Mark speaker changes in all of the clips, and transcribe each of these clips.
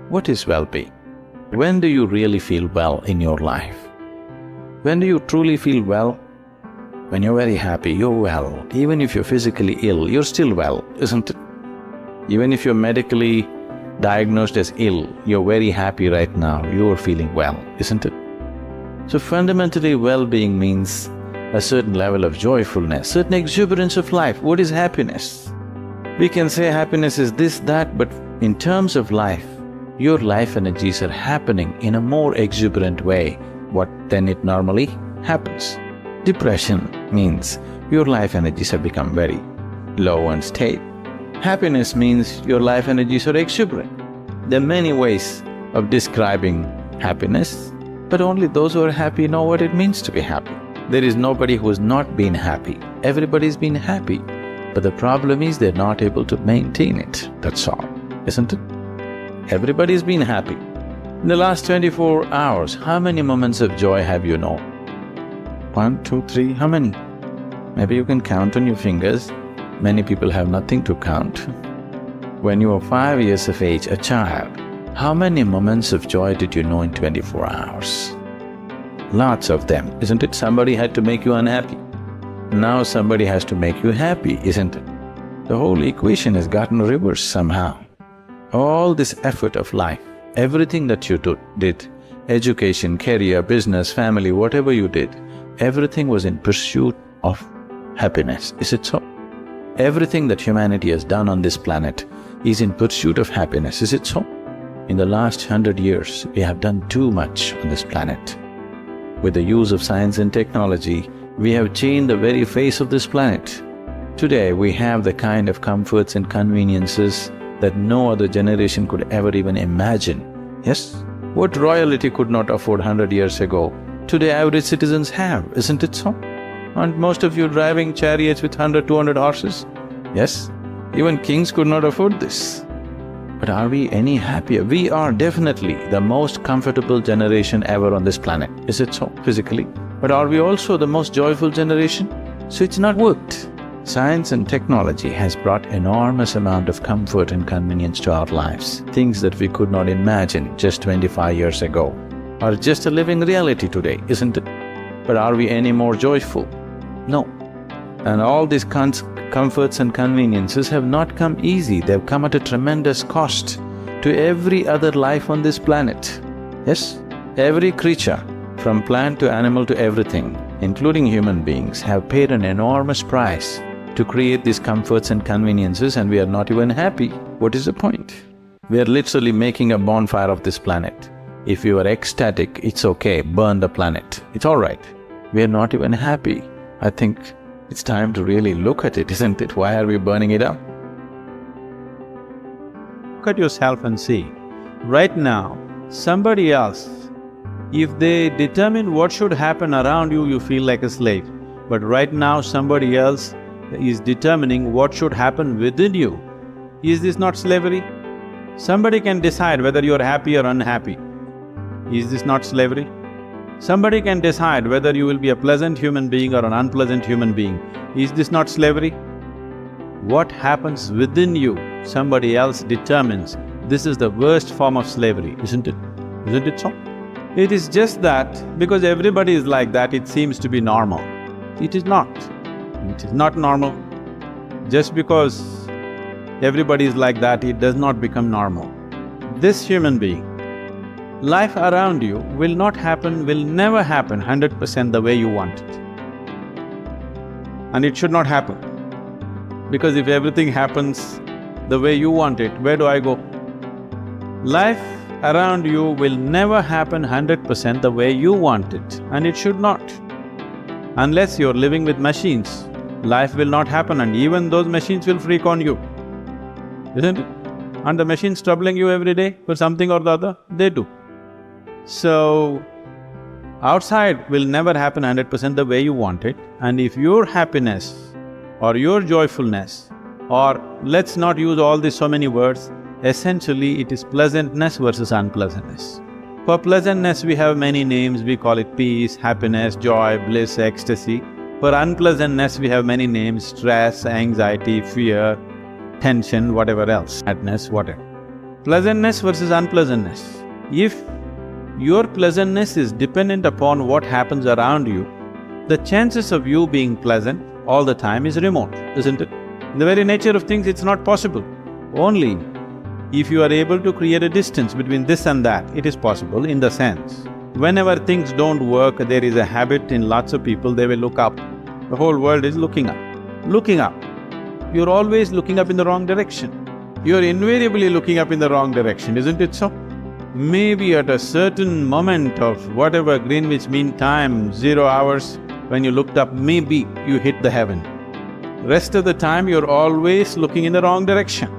Speaker 1: What is well-being? When do you really feel well in your life? When do you truly feel well? When you're very happy, you're well. Even if you're physically ill, you're still well, isn't it? Even if you're medically diagnosed as ill, you're very happy right now, you're feeling well, isn't it? So fundamentally, well-being means a certain level of joyfulness, certain exuberance of life. What is happiness? We can say happiness is this, that, but in terms of life, your life energies are happening in a more exuberant way than it normally happens. Depression means your life energies have become very low and stale. Happiness means your life energies are exuberant. There are many ways of describing happiness, but only those who are happy know what it means to be happy. There is nobody who has not been happy. Everybody's been happy, but the problem is they're not able to maintain it, that's all, isn't it? Everybody's been happy. In the last 24 hours, how many moments of joy have you known? 1, 2, 3, how many? Maybe you can count on your fingers. Many people have nothing to count. When you were 5 years of age, a child, how many moments of joy did you know in 24 hours? Lots of them, isn't it? Somebody had to make you unhappy. Now somebody has to make you happy, isn't it? The whole equation has gotten reversed somehow. All this effort of life, everything that you did, education, career, business, family, whatever you did, everything was in pursuit of happiness, is it so? Everything that humanity has done on this planet is in pursuit of happiness, is it so? In the last 100 years, we have done too much on this planet. With the use of science and technology, we have changed the very face of this planet. Today, we have the kind of comforts and conveniences that no other generation could ever even imagine. Yes? What royalty could not afford 100 years ago, today average citizens have, isn't it so? Aren't most of you driving chariots with 100, 200 horses? Yes? Even kings could not afford this. But are we any happier? We are definitely the most comfortable generation ever on this planet, is it so, physically? But are we also the most joyful generation? So it's not worked. Science and technology has brought enormous amount of comfort and convenience to our lives. Things that we could not imagine just 25 years ago are just a living reality today, isn't it? But are we any more joyful? No. And all these comforts and conveniences have not come easy, they've come at a tremendous cost to every other life on this planet. Yes, every creature, from plant to animal to everything, including human beings, have paid an enormous price to create these comforts and conveniences, and we are not even happy. What is the point? We are literally making a bonfire of this planet. If you are ecstatic, it's okay, burn the planet, it's all right. We are not even happy. I think it's time to really look at it, isn't it? Why are we burning it up?
Speaker 2: Look at yourself and see, right now, somebody else, if they determine what should happen around you, you feel like a slave. But right now, somebody else is determining what should happen within you. Is this not slavery? Somebody can decide whether you're happy or unhappy. Is this not slavery? Somebody can decide whether you will be a pleasant human being or an unpleasant human being. Is this not slavery? What happens within you, somebody else determines. This is the worst form of slavery, isn't it? Isn't it so? It is just that because everybody is like that, it seems to be normal. It is not. It is not normal. Just because everybody is like that, it does not become normal. This human being, life around you will not happen, will never happen 100% the way you want it. And it should not happen. Because if everything happens the way you want it, where do I go? Life around you will never happen 100% the way you want it, and it should not. Unless you're living with machines, life will not happen, and even those machines will freak on you, isn't it? Aren't the machines troubling you every day for something or the other? They do. So, outside will never happen 100% the way you want it, and if your happiness or your joyfulness, or let's not use all these so many words, essentially it is pleasantness versus unpleasantness. For pleasantness we have many names, we call it peace, happiness, joy, bliss, ecstasy. For unpleasantness we have many names, stress, anxiety, fear, tension, whatever else, sadness, whatever. Pleasantness versus unpleasantness. If your pleasantness is dependent upon what happens around you, the chances of you being pleasant all the time is remote, isn't it? In the very nature of things, it's not possible. Only if you are able to create a distance between this and that, it is possible in the sense, whenever things don't work, there is a habit in lots of people, they will look up. The whole world is looking up. Looking up. You're always looking up in the wrong direction. You're invariably looking up in the wrong direction, isn't it so? Maybe at a certain moment of whatever Greenwich Mean Time, 0 hours, when you looked up, maybe you hit the heaven. Rest of the time, you're always looking in the wrong direction,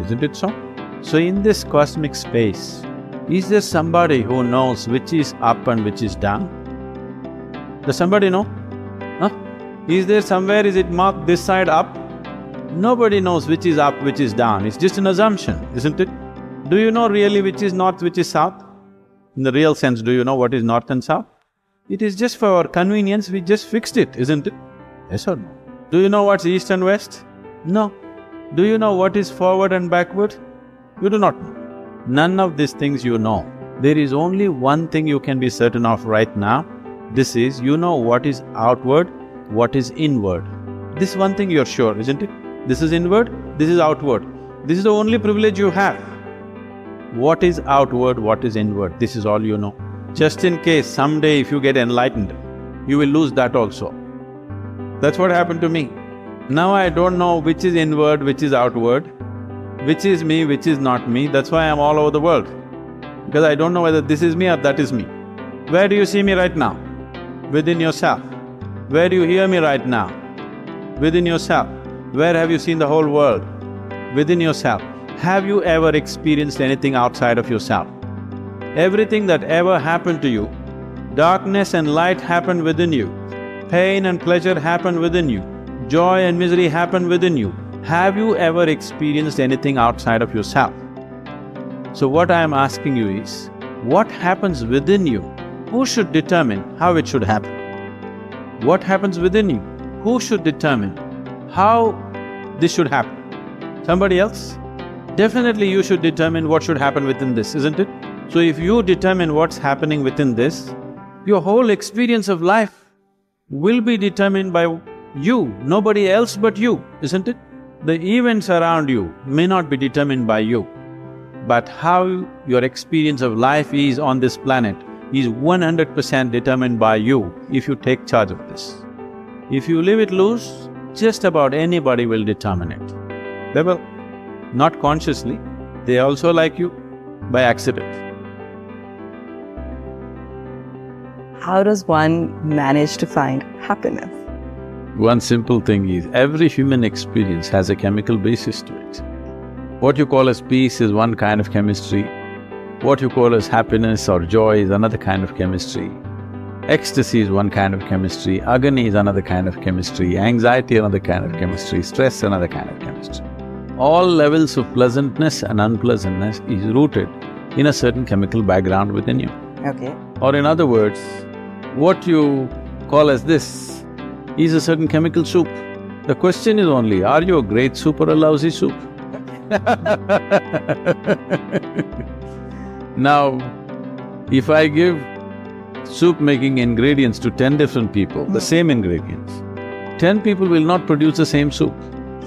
Speaker 2: isn't it so? So in this cosmic space, is there somebody who knows which is up and which is down? Does somebody know? Huh? Is there somewhere, is it marked this side up? Nobody knows which is up, which is down, it's just an assumption, isn't it? Do you know really which is north, which is south? In the real sense, do you know what is north and south? It is just for our convenience, we just fixed it, isn't it? Yes or no? Do you know what's east and west? No. Do you know what is forward and backward? You do not know. None of these things you know. There is only one thing you can be certain of right now. This is, you know what is outward, what is inward. This one thing you're sure, isn't it? This is inward, this is outward. This is the only privilege you have. What is outward, what is inward, this is all you know. Just in case someday if you get enlightened, you will lose that also. That's what happened to me. Now I don't know which is inward, which is outward, which is me, which is not me, that's why I'm all over the world. Because I don't know whether this is me or that is me. Where do you see me right now? Within yourself. Where do you hear me right now? Within yourself. Where have you seen the whole world? Within yourself. Have you ever experienced anything outside of yourself? Everything that ever happened to you, darkness and light happened within you, pain and pleasure happened within you, joy and misery happened within you. Have you ever experienced anything outside of yourself? So what I am asking you is, what happens within you? Who should determine how it should happen? What happens within you? Who should determine how this should happen? Somebody else? Definitely you should determine what should happen within this, isn't it? So if you determine what's happening within this, your whole experience of life will be determined by you, nobody else but you, isn't it? The events around you may not be determined by you, but how your experience of life is on this planet is 100% determined by you if you take charge of this. If you leave it loose, just about anybody will determine it. They will. Not consciously, they also like you by accident.
Speaker 3: How does one manage to find happiness?
Speaker 1: One simple thing is, every human experience has a chemical basis to it. What you call as peace is one kind of chemistry, what you call as happiness or joy is another kind of chemistry, ecstasy is one kind of chemistry, agony is another kind of chemistry, anxiety another kind of chemistry, stress another kind of chemistry. All levels of pleasantness and unpleasantness is rooted in a certain chemical background within you.
Speaker 3: Okay.
Speaker 1: Or in other words, what you call as this is a certain chemical soup. The question is only, are you a great soup or a lousy soup? Now, if I give soup-making ingredients to 10 different people, the same ingredients, 10 people will not produce the same soup.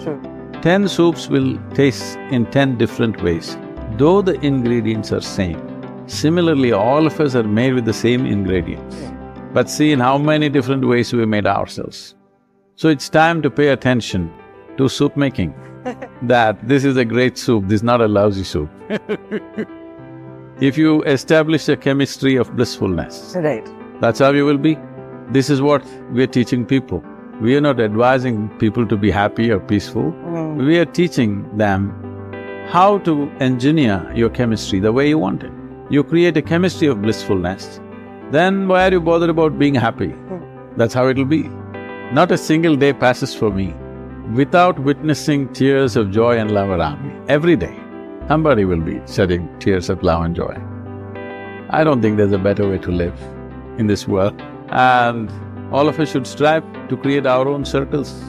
Speaker 3: Sure.
Speaker 1: 10 soups will taste in 10 different ways, though the ingredients are same. Similarly, all of us are made with the same ingredients, but see in how many different ways we made ourselves. So it's time to pay attention to soup making, that this is a great soup, this is not a lousy soup. If you establish a chemistry of blissfulness,
Speaker 3: Right.
Speaker 1: that's how you will be. This is what we're teaching people. We are not advising people to be happy or peaceful. We are teaching them how to engineer your chemistry the way you want it. You create a chemistry of blissfulness, then why are you bothered about being happy? That's how it'll be. Not a single day passes for me without witnessing tears of joy and love around me. Every day, somebody will be shedding tears of love and joy. I don't think there's a better way to live in this world, and all of us should strive to create our own circles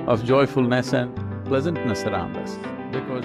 Speaker 1: of joyfulness and pleasantness around us, because